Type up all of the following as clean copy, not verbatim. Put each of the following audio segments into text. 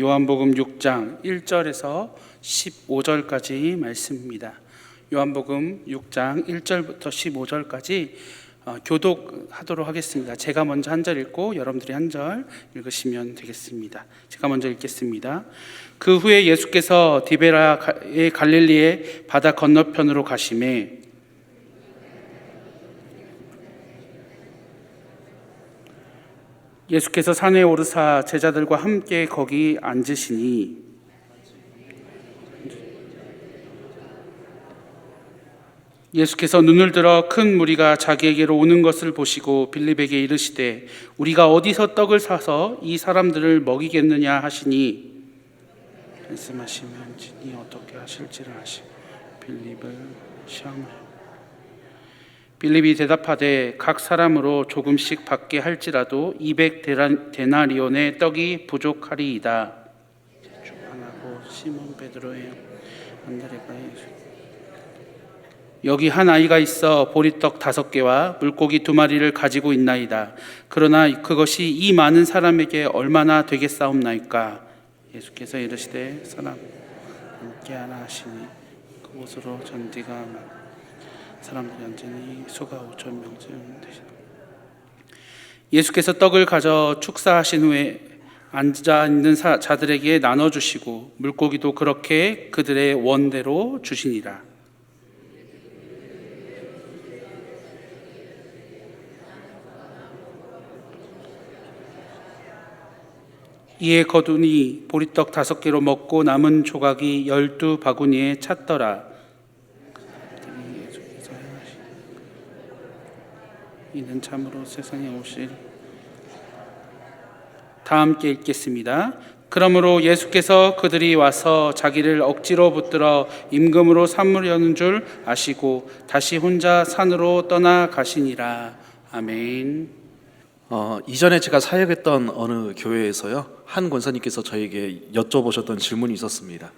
요한복음 6장 1절에서 15절까지 말씀입니다. 요한복음 6장 1절부터 15절까지 교독하도록 하겠습니다. 제가 먼저 한 절 읽고 여러분들이 한 절 읽으시면 되겠습니다. 제가 먼저 읽겠습니다. 그 후에 예수께서 디베라의 갈릴리의 바다 건너편으로 가시매 예수께서 산에 오르사 제자들과 함께 거기 앉으시니 예수께서 눈을 들어 큰 무리가 자기에게로 오는 것을 보시고 빌립에게 이르시되 우리가 어디서 떡을 사서 이 사람들을 먹이겠느냐 하시니 말씀하시면 진이 어떻게 하실지를 아시고 빌립을 시험하여 빌립이 대답하되 각 사람으로 조금씩 받게 할지라도 200데나리온의 떡이 부족하리이다. 요한하고 시몬 베드로의 안드레가 여기 한 아이가 있어 보리떡 5개와 물고기 2마리를 가지고 있나이다. 그러나 그것이 이 많은 사람에게 얼마나 되겠사옵나이까? 예수께서 이르시되 사람 함께하라 하시니 그곳으로 전디가 사람들이 앉으니 수가 5,000명쯤 되시다. 예수께서 떡을 가져 축사하신 후에 앉아 있는 자들에게 나눠주시고 물고기도 그렇게 그들의 원대로 주시니라. 이에 거두니 보리떡 5개로 먹고 남은 조각이 12바구니에 찼더라. 이는 참으로 세상에 오실. 다 함께 읽겠습니다. 그러므로 예수께서 그들이 와서 자기를 억지로 붙들어 임금으로 삼으려는 줄 아시고 다시 혼자 산으로 떠나가시니라. 아멘. 이전에 제가 사역했던 어느 교회에서요, 한 권사님께서 저에게 여쭤보셨던 질문이 있었습니다.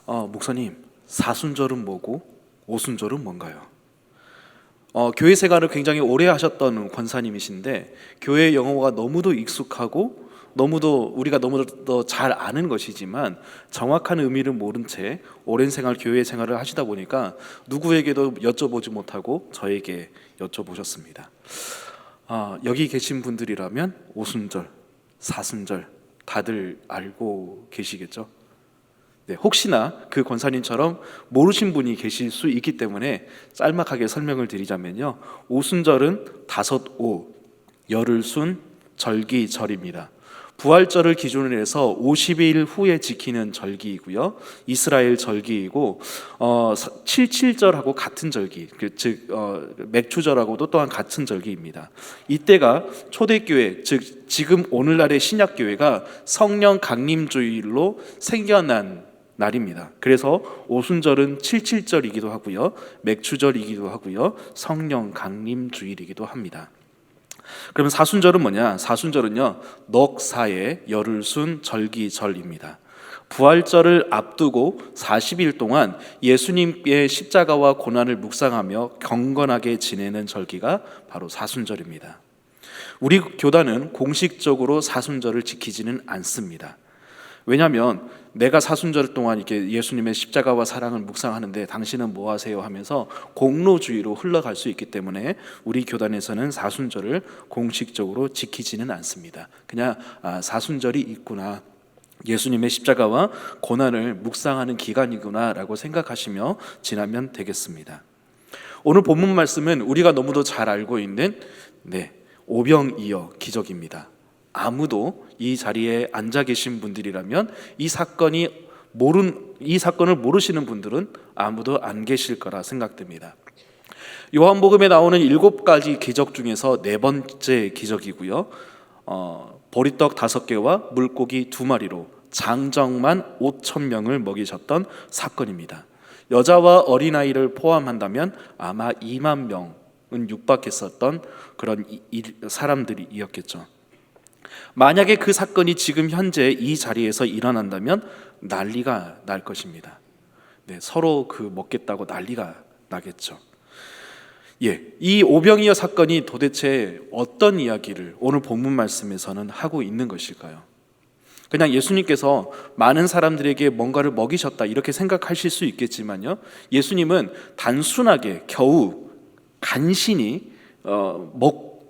목사님, 사순절은 뭐고 오순절은 뭔가요? 교회 생활을 굉장히 오래 하셨던 권사님이신데 교회 영어가 너무도 익숙하고 우리가 너무도 잘 아는 것이지만 정확한 의미를 모른 채 오랜 생활 교회 생활을 하시다 보니까 누구에게도 여쭤보지 못하고 저에게 여쭤보셨습니다. 여기 계신 분들이라면 오순절, 사순절 다들 알고 계시겠죠? 네, 혹시나 그 권사님처럼 모르신 분이 계실 수 있기 때문에 짤막하게 설명을 드리자면요, 오순절은 5오, 열흘순, 절기절입니다. 부활절을 기준으로 해서 50일 후에 지키는 절기이고요, 이스라엘 절기이고 77절하고 같은 절기, 즉 맥추절하고도 또한 같은 절기입니다. 이때가 초대교회, 즉 지금 오늘날의 신약교회가 성령 강림주일로 생겨난 날입니다. 그래서 오순절은 77절이기도 하고요, 맥추절이기도 하고요, 성령 강림주일이기도 합니다. 그러면 사순절은 뭐냐? 사순절은요, 넉사의 열흘순 절기절입니다. 부활절을 앞두고 40일 동안 예수님의 십자가와 고난을 묵상하며 경건하게 지내는 절기가 바로 사순절입니다. 우리 교단은 공식적으로 사순절을 지키지는 않습니다. 왜냐하면 내가 사순절 동안 이렇게 예수님의 십자가와 사랑을 묵상하는데 당신은 뭐 하세요? 하면서 공로주의로 흘러갈 수 있기 때문에 우리 교단에서는 사순절을 공식적으로 지키지는 않습니다. 그냥 사순절이 있구나, 예수님의 십자가와 고난을 묵상하는 기간이구나 라고 생각하시며 지나면 되겠습니다. 오늘 본문 말씀은 우리가 너무도 잘 알고 있는 오병이어 기적입니다. 아무도 이 자리에 앉아 계신 분들이라면 이 사건을 모르시는 분들은 아무도 안 계실 거라 생각됩니다. 요한복음에 나오는 7가지 기적 중에서 4번째 기적이고요, 보리떡 5개와 물고기 2마리로 장정만 5,000명을 먹이셨던 사건입니다. 여자와 어린아이를 포함한다면 아마 2만 명은 육박했었던 그런 사람들이었겠죠. 만약에 그 사건이 지금 현재 이 자리에서 일어난다면 난리가 날 것입니다. 서로 먹겠다고 난리가 나겠죠. 이 오병이어 사건이 도대체 어떤 이야기를 오늘 본문 말씀에서는 하고 있는 것일까요? 그냥 예수님께서 많은 사람들에게 뭔가를 먹이셨다 이렇게 생각하실 수 있겠지만요, 예수님은 단순하게 겨우 간신히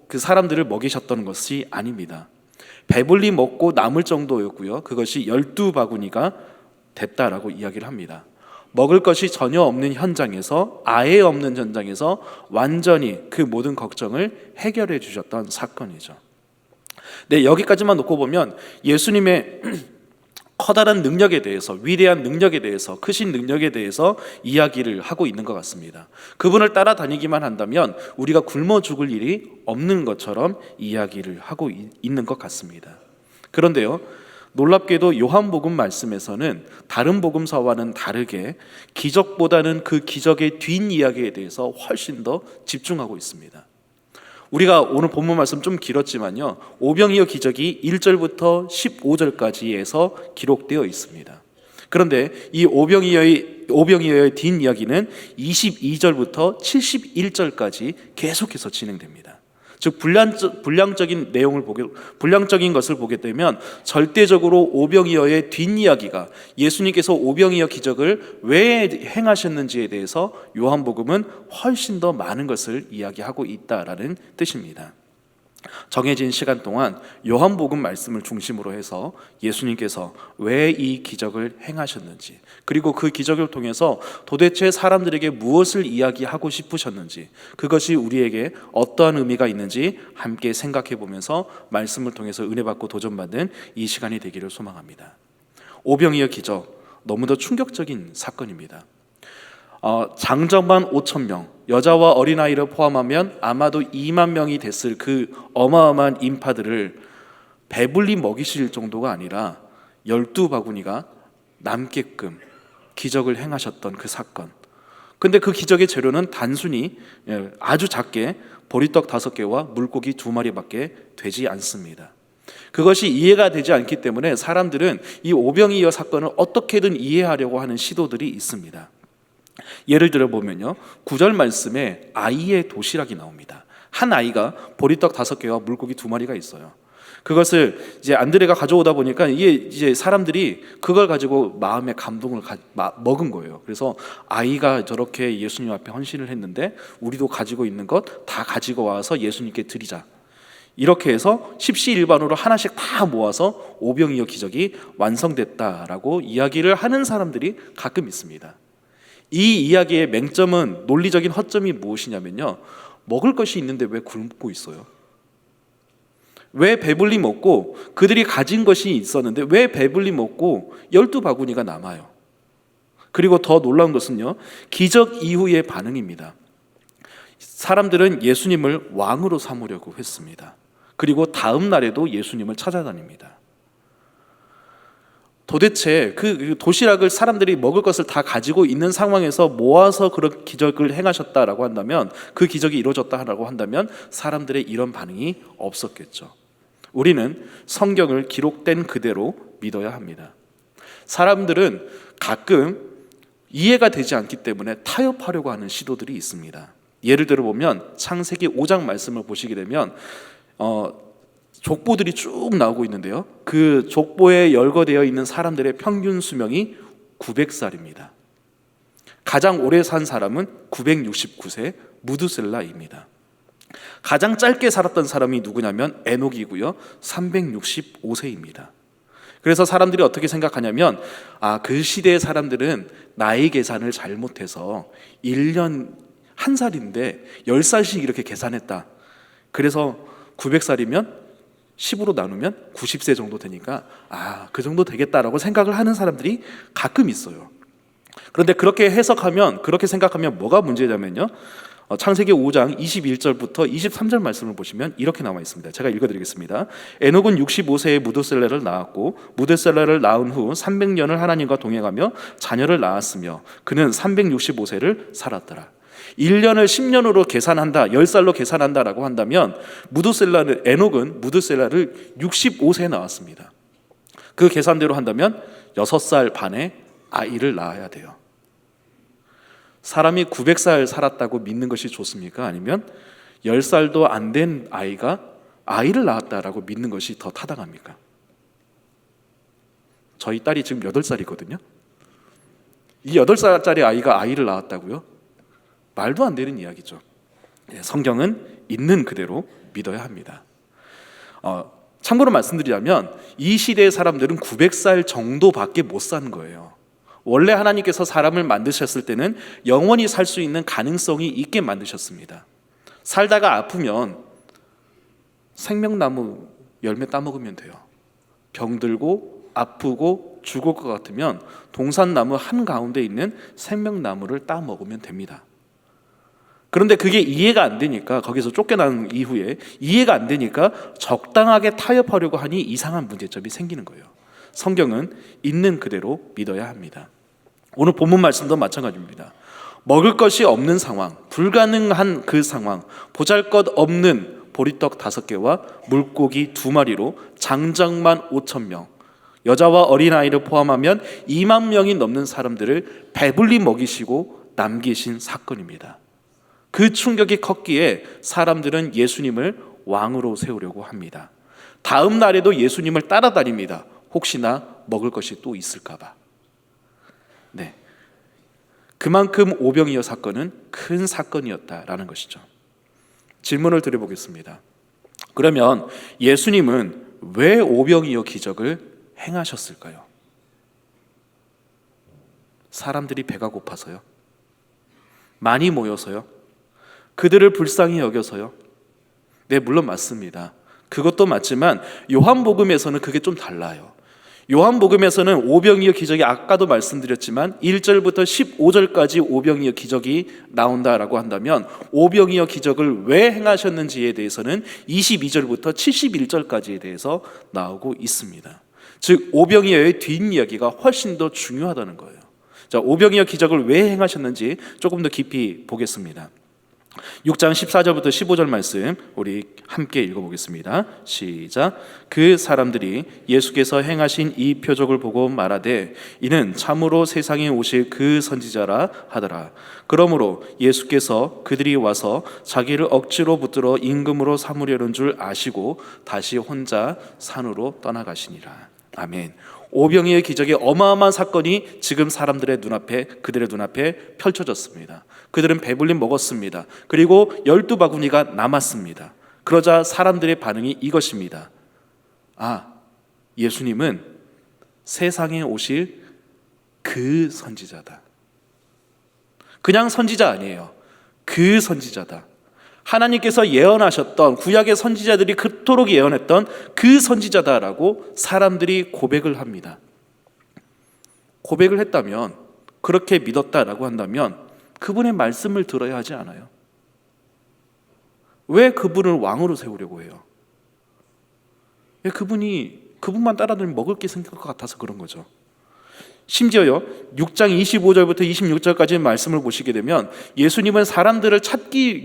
그 사람들을 먹이셨던 것이 아닙니다. 배불리 먹고 남을 정도였고요, 그것이 12바구니가 됐다라고 이야기를 합니다. 먹을 것이 전혀 없는 현장에서, 아예 없는 현장에서 완전히 그 모든 걱정을 해결해 주셨던 사건이죠. 네, 여기까지만 놓고 보면 예수님의 커다란 능력에 대해서, 위대한 능력에 대해서, 크신 능력에 대해서 이야기를 하고 있는 것 같습니다. 그분을 따라다니기만 한다면 우리가 굶어 죽을 일이 없는 것처럼 이야기를 하고 있는 것 같습니다. 그런데요, 놀랍게도 요한복음 말씀에서는 다른 복음서와는 다르게 기적보다는 그 기적의 뒷이야기에 대해서 훨씬 더 집중하고 있습니다. 우리가 오늘 본문 말씀 좀 길었지만요, 오병이어 기적이 1절부터 15절까지에서 기록되어 있습니다. 그런데 이 오병이어의 뒷이야기는 22절부터 71절까지 계속해서 진행됩니다. 즉 분량적인 것을 보게 되면 절대적으로 오병이어의 뒷이야기가, 예수님께서 오병이어 기적을 왜 행하셨는지에 대해서 요한복음은 훨씬 더 많은 것을 이야기하고 있다라는 뜻입니다. 정해진 시간 동안 요한복음 말씀을 중심으로 해서 예수님께서 왜 이 기적을 행하셨는지, 그리고 그 기적을 통해서 도대체 사람들에게 무엇을 이야기하고 싶으셨는지, 그것이 우리에게 어떠한 의미가 있는지 함께 생각해 보면서 말씀을 통해서 은혜 받고 도전받는 이 시간이 되기를 소망합니다. 오병이어 기적, 너무도 충격적인 사건입니다. 장정만 5,000명, 여자와 어린아이를 포함하면 아마도 2만 명이 됐을 그 어마어마한 인파들을 배불리 먹이실 정도가 아니라 12바구니가 남게끔 기적을 행하셨던 그 사건. 근데 그 기적의 재료는 단순히 아주 작게 보리떡 5개와 물고기 2마리밖에 되지 않습니다. 그것이 이해가 되지 않기 때문에 사람들은 이 오병이어 사건을 어떻게든 이해하려고 하는 시도들이 있습니다. 예를 들어 보면요, 9절 말씀에 아이의 도시락이 나옵니다. 한 아이가 보리떡 5개와 물고기 2마리가 있어요. 그것을 이제 안드레가 가져오다 보니까 이게 이제 사람들이 그걸 가지고 마음의 감동을 먹은 거예요. 그래서 아이가 저렇게 예수님 앞에 헌신을 했는데 우리도 가지고 있는 것 다 가지고 와서 예수님께 드리자. 이렇게 해서 십시일반으로 하나씩 다 모아서 오병이어 기적이 완성됐다라고 이야기를 하는 사람들이 가끔 있습니다. 이 이야기의 맹점은, 논리적인 허점이 무엇이냐면요, 먹을 것이 있는데 왜 굶고 있어요? 왜 배불리 먹고, 그들이 가진 것이 있었는데 왜 배불리 먹고 12바구니가 남아요? 그리고 더 놀라운 것은요, 기적 이후의 반응입니다. 사람들은 예수님을 왕으로 삼으려고 했습니다. 그리고 다음 날에도 예수님을 찾아다닙니다. 도대체 그 도시락을 사람들이 먹을 것을 다 가지고 있는 상황에서 모아서 그런 기적을 행하셨다라고 한다면, 그 기적이 이루어졌다라고 한다면 사람들의 이런 반응이 없었겠죠. 우리는 성경을 기록된 그대로 믿어야 합니다. 사람들은 가끔 이해가 되지 않기 때문에 타협하려고 하는 시도들이 있습니다. 예를 들어 보면 창세기 5장 말씀을 보시게 되면 족보들이 쭉 나오고 있는데요, 그 족보에 열거되어 있는 사람들의 평균 수명이 900살입니다. 가장 오래 산 사람은 969세 무드셀라입니다. 가장 짧게 살았던 사람이 누구냐면 에녹이고요, 365세입니다. 그래서 사람들이 어떻게 생각하냐면, 그 시대의 사람들은 나이 계산을 잘못해서 1년 1살인데 10살씩 이렇게 계산했다. 그래서 900살이면 10으로 나누면 90세 정도 되니까 그 정도 되겠다라고 생각을 하는 사람들이 가끔 있어요. 그런데 그렇게 해석하면, 그렇게 생각하면 뭐가 문제냐면요, 창세기 5장 21절부터 23절 말씀을 보시면 이렇게 나와 있습니다. 제가 읽어드리겠습니다. 에녹은 65세에 무드셀라를 낳았고, 무드셀라를 낳은 후 300년을 하나님과 동행하며 자녀를 낳았으며 그는 365세를 살았더라. 1년을 10년으로 계산한다, 10살로 계산한다라고 한다면 에녹은 무드셀라를 65세에 낳았습니다. 그 계산대로 한다면 6살 반에 아이를 낳아야 돼요. 사람이 900살 살았다고 믿는 것이 좋습니까? 아니면 10살도 안 된 아이가 아이를 낳았다라고 믿는 것이 더 타당합니까? 저희 딸이 지금 8살이거든요. 이 8살짜리 아이가 아이를 낳았다고요? 말도 안 되는 이야기죠. 성경은 있는 그대로 믿어야 합니다. 참고로 말씀드리자면 이 시대의 사람들은 900살 정도밖에 못 사는 거예요. 원래 하나님께서 사람을 만드셨을 때는 영원히 살 수 있는 가능성이 있게 만드셨습니다. 살다가 아프면 생명나무 열매 따먹으면 돼요. 병들고 아프고 죽을 것 같으면 동산나무 한가운데 있는 생명나무를 따먹으면 됩니다. 그런데 그게 이해가 안 되니까, 거기서 쫓겨난 이후에 이해가 안 되니까 적당하게 타협하려고 하니 이상한 문제점이 생기는 거예요. 성경은 있는 그대로 믿어야 합니다. 오늘 본문 말씀도 마찬가지입니다. 먹을 것이 없는 상황, 불가능한 그 상황, 보잘것없는 보리떡 5개와 물고기 2마리로 장정만 5,000명, 여자와 어린아이를 포함하면 2만 명이 넘는 사람들을 배불리 먹이시고 남기신 사건입니다. 그 충격이 컸기에 사람들은 예수님을 왕으로 세우려고 합니다. 다음 날에도 예수님을 따라다닙니다. 혹시나 먹을 것이 또 있을까 봐. 네, 그만큼 오병이어 사건은 큰 사건이었다라는 것이죠. 질문을 드려보겠습니다. 그러면 예수님은 왜 오병이어 기적을 행하셨을까요? 사람들이 배가 고파서요? 많이 모여서요? 그들을 불쌍히 여겨서요? 네, 물론 맞습니다. 그것도 맞지만 요한복음에서는 그게 좀 달라요. 요한복음에서는 오병이어 기적이 아까도 말씀드렸지만 1절부터 15절까지 오병이어 기적이 나온다라고 한다면 오병이어 기적을 왜 행하셨는지에 대해서는 22절부터 71절까지에 대해서 나오고 있습니다. 즉 오병이어의 뒷이야기가 훨씬 더 중요하다는 거예요. 자, 오병이어 기적을 왜 행하셨는지 조금 더 깊이 보겠습니다. 6장 14절부터 15절 말씀 우리 함께 읽어보겠습니다. 시작. 그 사람들이 예수께서 행하신 이 표적을 보고 말하되 이는 참으로 세상에 오실 그 선지자라 하더라. 그러므로 예수께서 그들이 와서 자기를 억지로 붙들어 임금으로 삼으려는 줄 아시고 다시 혼자 산으로 떠나가시니라. 아멘. 오병이어의 기적의 어마어마한 사건이 지금 사람들의 눈앞에, 그들의 눈앞에 펼쳐졌습니다. 그들은 배불리 먹었습니다. 그리고 12바구니가 남았습니다. 그러자 사람들의 반응이 이것입니다. 아, 예수님은 세상에 오실 그 선지자다. 그냥 선지자 아니에요. 그 선지자다. 하나님께서 예언하셨던 구약의 선지자들이 그토록 예언했던 그 선지자다라고 사람들이 고백을 합니다. 고백을 했다면, 그렇게 믿었다라고 한다면 그분의 말씀을 들어야 하지 않아요? 왜 그분을 왕으로 세우려고 해요? 그분만 따라다니면 먹을 게 생길 것 같아서 그런 거죠. 심지어요 6장 25절부터 26절까지 말씀을 보시게 되면 예수님을 찾기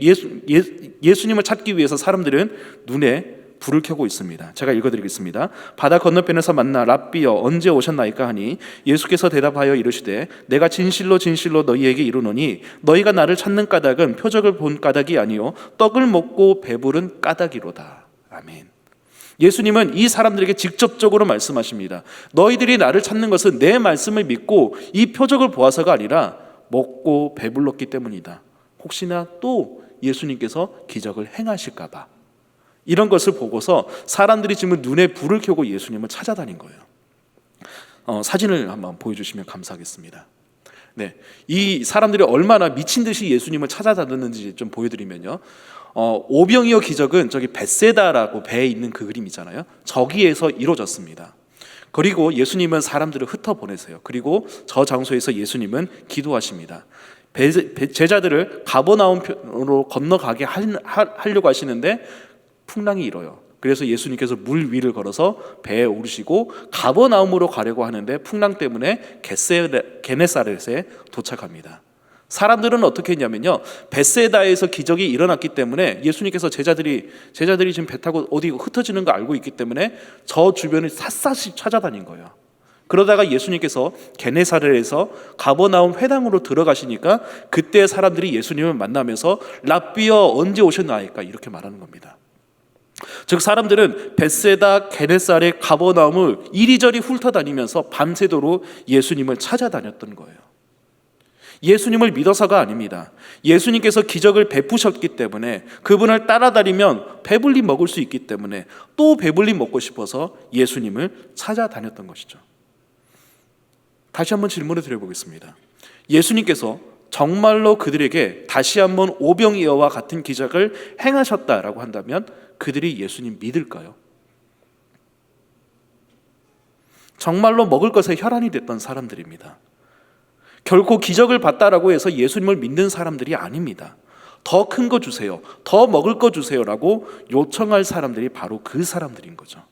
위해서 사람들은 눈에 불을 켜고 있습니다. 제가 읽어드리겠습니다. 바다 건너편에서 만나 랍비여 언제 오셨나이까 하니 예수께서 대답하여 이르시되 내가 진실로 진실로 너희에게 이르노니 너희가 나를 찾는 까닭은 표적을 본 까닭이 아니요 떡을 먹고 배부른 까닭이로다. 아멘. 예수님은 이 사람들에게 직접적으로 말씀하십니다. 너희들이 나를 찾는 것은 내 말씀을 믿고 이 표적을 보아서가 아니라 먹고 배불렀기 때문이다. 혹시나 또 예수님께서 기적을 행하실까 봐 이런 것을 보고서 사람들이 지금 눈에 불을 켜고 예수님을 찾아다닌 거예요. 사진을 한번 보여주시면 감사하겠습니다. 네, 이 사람들이 얼마나 미친 듯이 예수님을 찾아다녔는지 좀 보여드리면요. 오병이어 기적은 저기 벳세다라고 배에 있는 그 그림이잖아요. 저기에서 이루어졌습니다. 그리고 예수님은 사람들을 흩어보내세요. 그리고 저 장소에서 예수님은 기도하십니다. 제자들을 가버나움으로 건너가게 하려고 하시는데 풍랑이 일어요. 그래서 예수님께서 물 위를 걸어서 배에 오르시고 가버나움으로 가려고 하는데 풍랑 때문에 게네사렛에 도착합니다. 사람들은 어떻게 했냐면요, 벳세다에서 기적이 일어났기 때문에 예수님께서 제자들이 지금 배 타고 어디 흩어지는 거 알고 있기 때문에 저 주변을 샅샅이 찾아다닌 거예요. 그러다가 예수님께서 게네사렛에서 가버나움 회당으로 들어가시니까 그때 사람들이 예수님을 만나면서 랍비여 언제 오셨나이까 이렇게 말하는 겁니다. 즉 사람들은 벳세다, 게네사렛, 가버나움을 이리저리 훑어다니면서 밤새도록 예수님을 찾아다녔던 거예요. 예수님을 믿어서가 아닙니다. 예수님께서 기적을 베푸셨기 때문에, 그분을 따라다니면 배불리 먹을 수 있기 때문에 또 배불리 먹고 싶어서 예수님을 찾아다녔던 것이죠. 다시 한번 질문을 드려보겠습니다. 예수님께서 정말로 그들에게 다시 한번 오병이어와 같은 기적을 행하셨다라고 한다면 그들이 예수님 믿을까요? 정말로 먹을 것에 혈안이 됐던 사람들입니다. 결코 기적을 봤다라고 해서 예수님을 믿는 사람들이 아닙니다. 더 큰 거 주세요, 더 먹을 거 주세요라고 요청할 사람들이 바로 그 사람들인 거죠.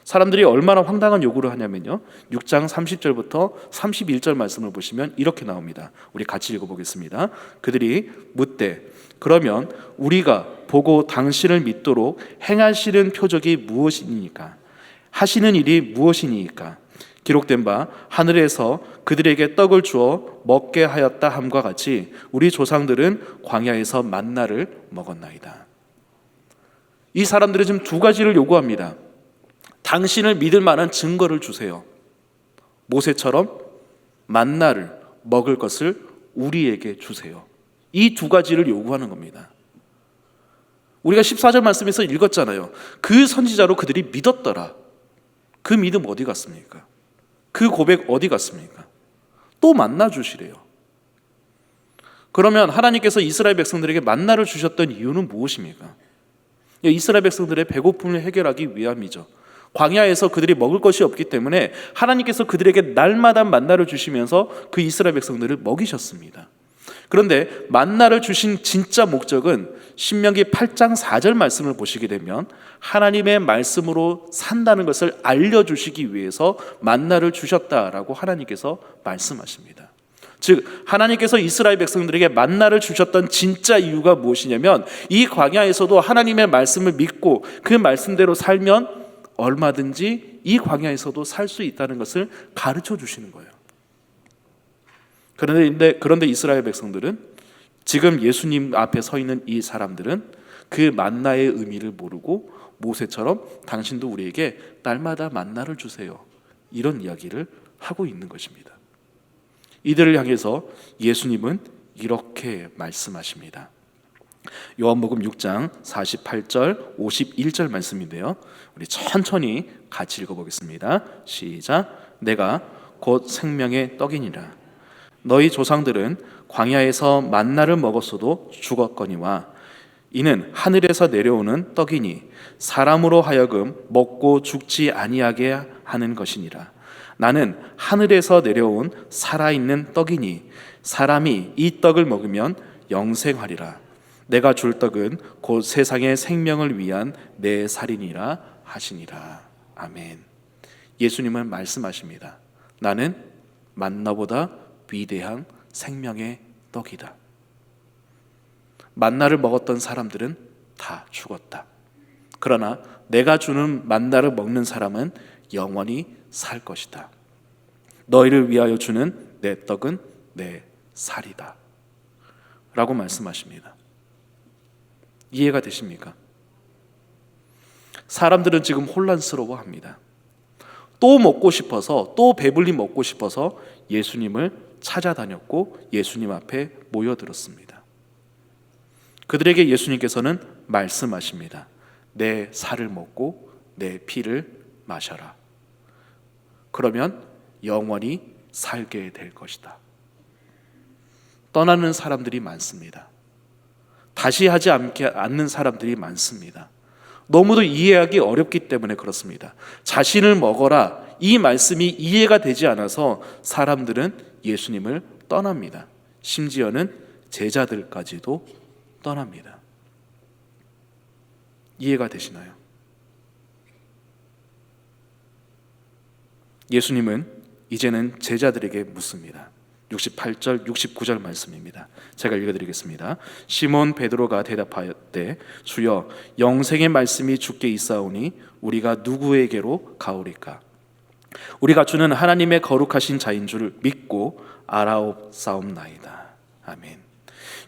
사람들이 얼마나 황당한 요구를 하냐면요, 6장 30절부터 31절 말씀을 보시면 이렇게 나옵니다. 우리 같이 읽어보겠습니다. 그들이 묻되 그러면 우리가 보고 당신을 믿도록 행하시는 표적이 무엇이니까, 하시는 일이 무엇이니까? 기록된 바 하늘에서 그들에게 떡을 주어 먹게 하였다 함과 같이 우리 조상들은 광야에서 만나를 먹었나이다. 이 사람들은 지금 두 가지를 요구합니다. 당신을 믿을 만한 증거를 주세요. 모세처럼 만나를 먹을 것을 우리에게 주세요. 이 두 가지를 요구하는 겁니다. 우리가 14절 말씀에서 읽었잖아요. 그 선지자로 그들이 믿었더라. 그 믿음 어디 갔습니까? 그 고백 어디 갔습니까? 또 만나 주시래요. 그러면 하나님께서 이스라엘 백성들에게 만나를 주셨던 이유는 무엇입니까? 이스라엘 백성들의 배고픔을 해결하기 위함이죠. 광야에서 그들이 먹을 것이 없기 때문에 하나님께서 그들에게 날마다 만나를 주시면서 그 이스라엘 백성들을 먹이셨습니다. 그런데 만나를 주신 진짜 목적은 신명기 8장 4절 말씀을 보시게 되면 하나님의 말씀으로 산다는 것을 알려주시기 위해서 만나를 주셨다라고 하나님께서 말씀하십니다. 즉 하나님께서 이스라엘 백성들에게 만나를 주셨던 진짜 이유가 무엇이냐면, 이 광야에서도 하나님의 말씀을 믿고 그 말씀대로 살면 얼마든지 이 광야에서도 살 수 있다는 것을 가르쳐 주시는 거예요. 그런데 이스라엘 백성들은, 지금 예수님 앞에 서 있는 이 사람들은 그 만나의 의미를 모르고 모세처럼 당신도 우리에게 날마다 만나를 주세요, 이런 이야기를 하고 있는 것입니다. 이들을 향해서 예수님은 이렇게 말씀하십니다. 요한복음 6장 48절 51절 말씀인데요, 우리 천천히 같이 읽어보겠습니다. 시작. 내가 곧 생명의 떡이니라. 너희 조상들은 광야에서 만나를 먹었어도 죽었거니와 이는 하늘에서 내려오는 떡이니 사람으로 하여금 먹고 죽지 아니하게 하는 것이니라. 나는 하늘에서 내려온 살아있는 떡이니 사람이 이 떡을 먹으면 영생하리라. 내가 줄 떡은 곧 세상의 생명을 위한 내 살이니라 하시니라. 아멘. 예수님은 말씀하십니다. 나는 만나보다 위대한 생명의 떡이다. 만나를 먹었던 사람들은 다 죽었다. 그러나 내가 주는 만나를 먹는 사람은 영원히 살 것이다. 너희를 위하여 주는 내 떡은 내 살이다 라고 말씀하십니다. 이해가 되십니까? 사람들은 지금 혼란스러워합니다. 또 먹고 싶어서, 또 배불리 먹고 싶어서 예수님을 찾아다녔고 예수님 앞에 모여들었습니다. 그들에게 예수님께서는 말씀하십니다. 내 살을 먹고 내 피를 마셔라. 그러면 영원히 살게 될 것이다. 떠나는 사람들이 많습니다. 다시 하지 않는 사람들이 많습니다. 너무도 이해하기 어렵기 때문에 그렇습니다. 자신을 먹어라, 이 말씀이 이해가 되지 않아서 사람들은 예수님을 떠납니다. 심지어는 제자들까지도 떠납니다. 이해가 되시나요? 예수님은 이제는 제자들에게 묻습니다. 68절 69절 말씀입니다. 제가 읽어드리겠습니다. 시몬 베드로가 대답하였되 주여, 영생의 말씀이 주께 있사오니 우리가 누구에게로 가오리까? 우리가 주는 하나님의 거룩하신 자인 줄 믿고 알아옵사옵나이다. 아멘.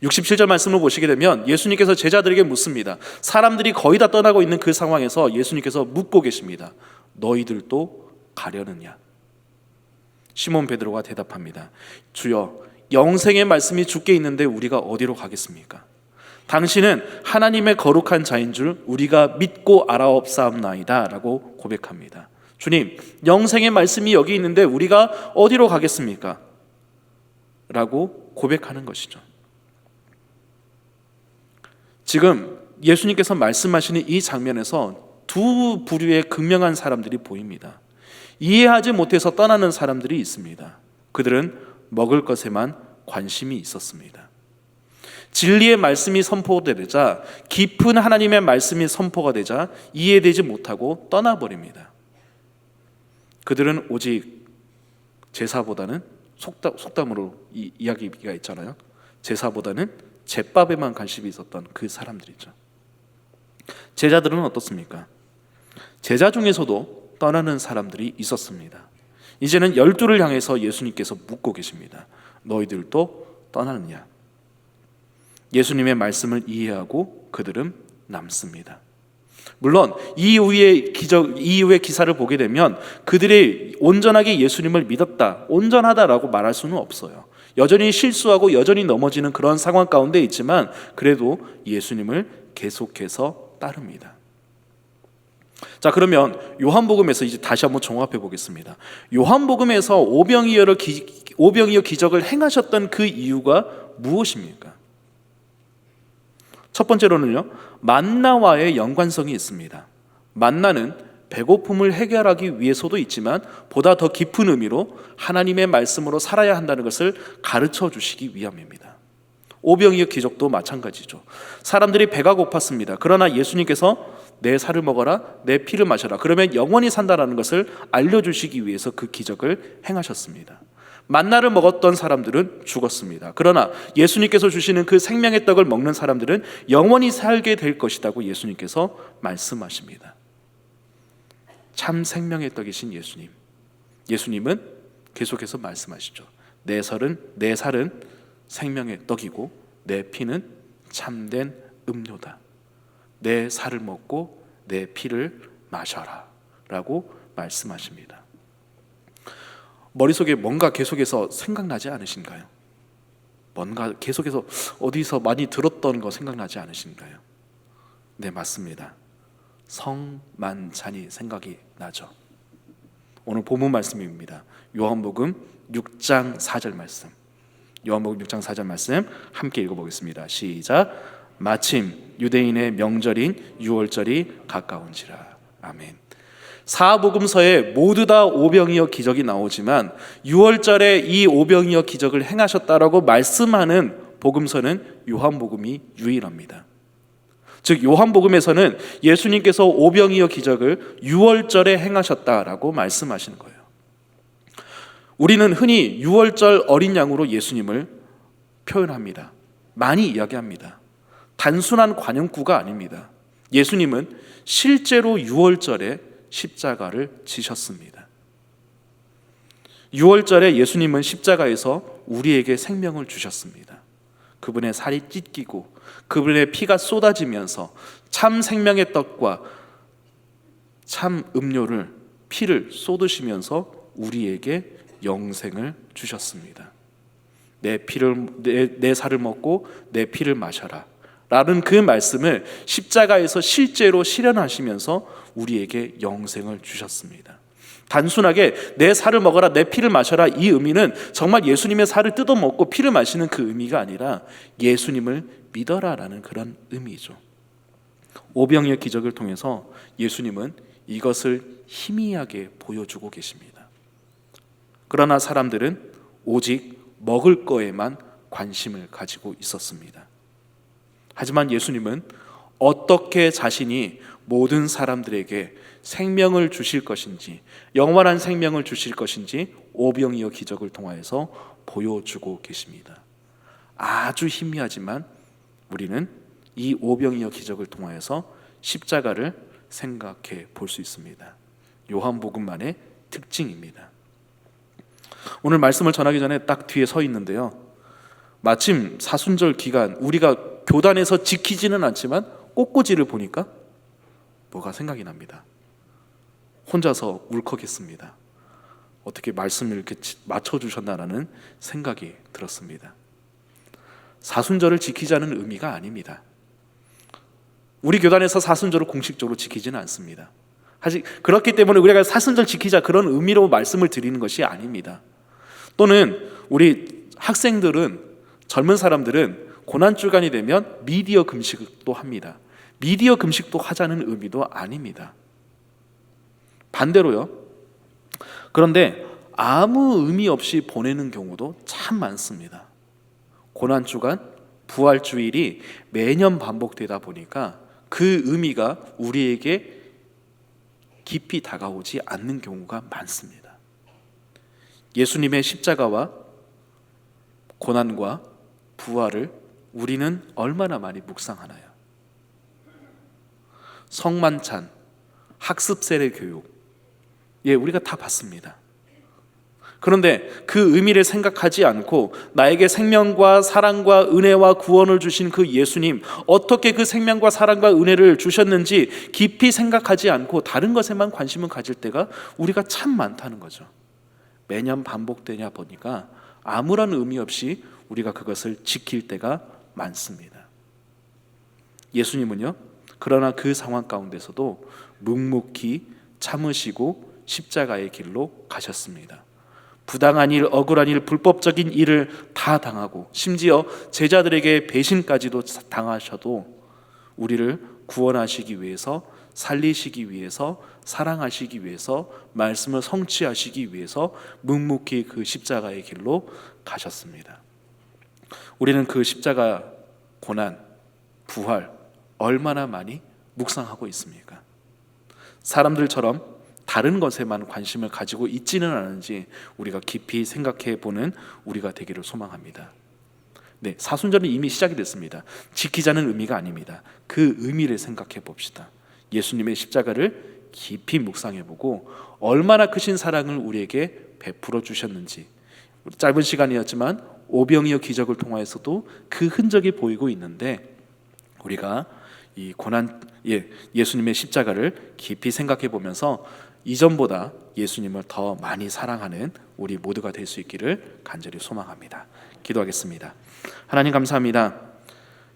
67절 말씀을 보시게 되면 예수님께서 제자들에게 묻습니다. 사람들이 거의 다 떠나고 있는 그 상황에서 예수님께서 묻고 계십니다. 너희들도 가려느냐? 시몬 베드로가 대답합니다. 주여, 영생의 말씀이 주께 있는데 우리가 어디로 가겠습니까? 당신은 하나님의 거룩한 자인 줄 우리가 믿고 알아옵사옵나이다 라고 고백합니다. 주님, 영생의 말씀이 여기 있는데 우리가 어디로 가겠습니까? 라고 고백하는 것이죠. 지금 예수님께서 말씀하시는 이 장면에서 두 부류의 극명한 사람들이 보입니다. 이해하지 못해서 떠나는 사람들이 있습니다. 그들은 먹을 것에만 관심이 있었습니다. 진리의 말씀이 선포되자, 깊은 하나님의 말씀이 선포가 되자 이해되지 못하고 떠나버립니다. 그들은 오직 제사보다는 속담으로 이 이야기가 있잖아요. 제사보다는 제밥에만 관심이 있었던 그 사람들이죠. 제자들은 어떻습니까? 제자 중에서도 떠나는 사람들이 있었습니다. 이제는 12를 향해서 예수님께서 묻고 계십니다. 너희들도 떠나느냐? 예수님의 말씀을 이해하고 그들은 남습니다. 물론 이후의 기사를 보게 되면 그들이 온전하게 예수님을 믿었다, 온전하다라고 말할 수는 없어요. 여전히 실수하고 여전히 넘어지는 그런 상황 가운데 있지만 그래도 예수님을 계속해서 따릅니다. 자, 그러면 요한복음에서 이제 다시 한번 종합해 보겠습니다. 요한복음에서 오병이어 기적을 행하셨던 그 이유가 무엇입니까? 첫 번째로는요, 만나와의 연관성이 있습니다. 만나는 배고픔을 해결하기 위해서도 있지만 보다 더 깊은 의미로 하나님의 말씀으로 살아야 한다는 것을 가르쳐 주시기 위함입니다. 오병이어 기적도 마찬가지죠. 사람들이 배가 고팠습니다. 그러나 예수님께서 내 살을 먹어라, 내 피를 마셔라, 그러면 영원히 산다라는 것을 알려주시기 위해서 그 기적을 행하셨습니다. 만나를 먹었던 사람들은 죽었습니다. 그러나 예수님께서 주시는 그 생명의 떡을 먹는 사람들은 영원히 살게 될 것이라고 예수님께서 말씀하십니다. 참 생명의 떡이신 예수님은 계속해서 말씀하시죠. 내 살은 생명의 떡이고 내 피는 참된 음료다. 내 살을 먹고 내 피를 마셔라 라고 말씀하십니다. 머릿속에 뭔가 계속해서 생각나지 않으신가요? 뭔가 계속해서 어디서 많이 들었던 거 생각나지 않으신가요? 네, 맞습니다. 성만찬이 생각이 나죠. 오늘 본문 말씀입니다. 요한복음 6장 4절 말씀. 요한복음 6장 4절 말씀 함께 읽어보겠습니다. 시작. 마침 유대인의 명절인 유월절이 가까운지라. 아멘. 사복음서에 모두 다 오병이어 기적이 나오지만 유월절에 이 오병이어 기적을 행하셨다라고 말씀하는 복음서는 요한복음이 유일합니다. 즉 요한복음에서는 예수님께서 오병이어 기적을 유월절에 행하셨다라고 말씀하시는 거예요. 우리는 흔히 유월절 어린 양으로 예수님을 표현합니다. 많이 이야기합니다. 단순한 관용구가 아닙니다. 예수님은 실제로 유월절에 십자가를 지셨습니다. 유월절에 예수님은 십자가에서 우리에게 생명을 주셨습니다. 그분의 살이 찢기고 그분의 피가 쏟아지면서 참 생명의 떡과 참 음료를 피를 쏟으시면서 우리에게 영생을 주셨습니다. 내 살을 먹고 내 피를 마셔라 라는 그 말씀을 십자가에서 실제로 실현하시면서 우리에게 영생을 주셨습니다. 단순하게 내 살을 먹어라, 내 피를 마셔라, 이 의미는 정말 예수님의 살을 뜯어먹고 피를 마시는 그 의미가 아니라 예수님을 믿어라 라는 그런 의미죠. 오병이어 기적을 통해서 예수님은 이것을 희미하게 보여주고 계십니다. 그러나 사람들은 오직 먹을 거에만 관심을 가지고 있었습니다. 하지만 예수님은 어떻게 자신이 모든 사람들에게 생명을 주실 것인지, 영원한 생명을 주실 것인지 오병이어 기적을 통하여서 보여주고 계십니다. 아주 희미하지만 우리는 이 오병이어 기적을 통하여서 십자가를 생각해 볼 수 있습니다. 요한복음만의 특징입니다. 오늘 말씀을 전하기 전에 딱 뒤에 서 있는데요, 마침 사순절 기간 우리가 교단에서 지키지는 않지만 꽃꽂이를 보니까 뭐가 생각이 납니다. 혼자서 울컥했습니다. 어떻게 말씀을 이렇게 맞춰주셨나라는 생각이 들었습니다. 사순절을 지키자는 의미가 아닙니다. 우리 교단에서 사순절을 공식적으로 지키지는 않습니다. 사실 그렇기 때문에 우리가 사순절 지키자 그런 의미로 말씀을 드리는 것이 아닙니다. 또는 우리 학생들은, 젊은 사람들은 고난주간이 되면 미디어 금식도 합니다. 미디어 금식도 하자는 의미도 아닙니다. 반대로요. 그런데 아무 의미 없이 보내는 경우도 참 많습니다. 고난주간, 부활주일이 매년 반복되다 보니까 그 의미가 우리에게 깊이 다가오지 않는 경우가 많습니다. 예수님의 십자가와 고난과 부활을 우리는 얼마나 많이 묵상하나요? 성만찬, 학습 세례 교육, 우리가 다 봤습니다. 그런데 그 의미를 생각하지 않고 나에게 생명과 사랑과 은혜와 구원을 주신 그 예수님, 어떻게 그 생명과 사랑과 은혜를 주셨는지 깊이 생각하지 않고 다른 것에만 관심을 가질 때가 우리가 참 많다는 거죠. 매년 반복되냐 보니까 아무런 의미 없이 우리가 그것을 지킬 때가 많습니다. 예수님은요, 그러나 그 상황 가운데서도 묵묵히 참으시고 십자가의 길로 가셨습니다. 부당한 일, 억울한 일, 불법적인 일을 다 당하고 심지어 제자들에게 배신까지도 당하셔도 우리를 구원하시기 위해서, 살리시기 위해서, 사랑하시기 위해서, 말씀을 성취하시기 위해서 묵묵히 그 십자가의 길로 가셨습니다. 우리는 그 십자가, 고난, 부활 얼마나 많이 묵상하고 있습니까? 사람들처럼 다른 것에만 관심을 가지고 있지는 않은지 우리가 깊이 생각해 보는 우리가 되기를 소망합니다. 네, 사순절은 이미 시작이 됐습니다. 지키자는 의미가 아닙니다. 그 의미를 생각해 봅시다. 예수님의 십자가를 깊이 묵상해 보고 얼마나 크신 사랑을 우리에게 베풀어 주셨는지, 짧은 시간이었지만 오병이어 기적을 통하여서도 그 흔적이 보이고 있는데 우리가 이 고난, 예수님의 십자가를 깊이 생각해 보면서 이전보다 예수님을 더 많이 사랑하는 우리 모두가 될 수 있기를 간절히 소망합니다. 기도하겠습니다. 하나님 감사합니다.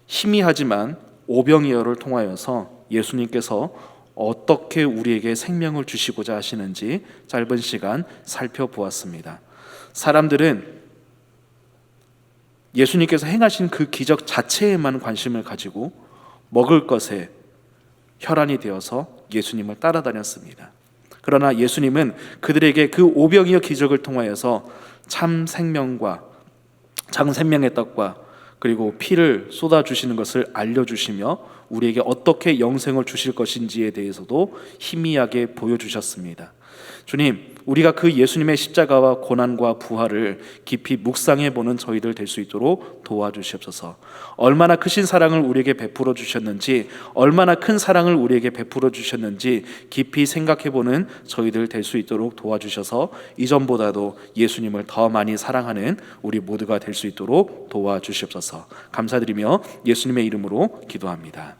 희미하지만 오병이어를 통하여서 예수님께서 어떻게 우리에게 생명을 주시고자 하시는지 짧은 시간 살펴보았습니다. 사람들은 예수님께서 행하신 그 기적 자체에만 관심을 가지고 먹을 것에 혈안이 되어서 예수님을 따라다녔습니다. 그러나 예수님은 그들에게 그 오병이어 기적을 통하여서 참 생명과 참 생명의 떡과 그리고 피를 쏟아주시는 것을 알려주시며 우리에게 어떻게 영생을 주실 것인지에 대해서도 희미하게 보여주셨습니다. 주님, 우리가 그 예수님의 십자가와 고난과 부활을 깊이 묵상해 보는 저희들 될 수 있도록 도와주시옵소서. 얼마나 크신 사랑을 우리에게 베풀어 주셨는지, 얼마나 큰 사랑을 우리에게 베풀어 주셨는지 깊이 생각해 보는 저희들 될 수 있도록 도와주셔서 이전보다도 예수님을 더 많이 사랑하는 우리 모두가 될 수 있도록 도와주시옵소서. 감사드리며 예수님의 이름으로 기도합니다.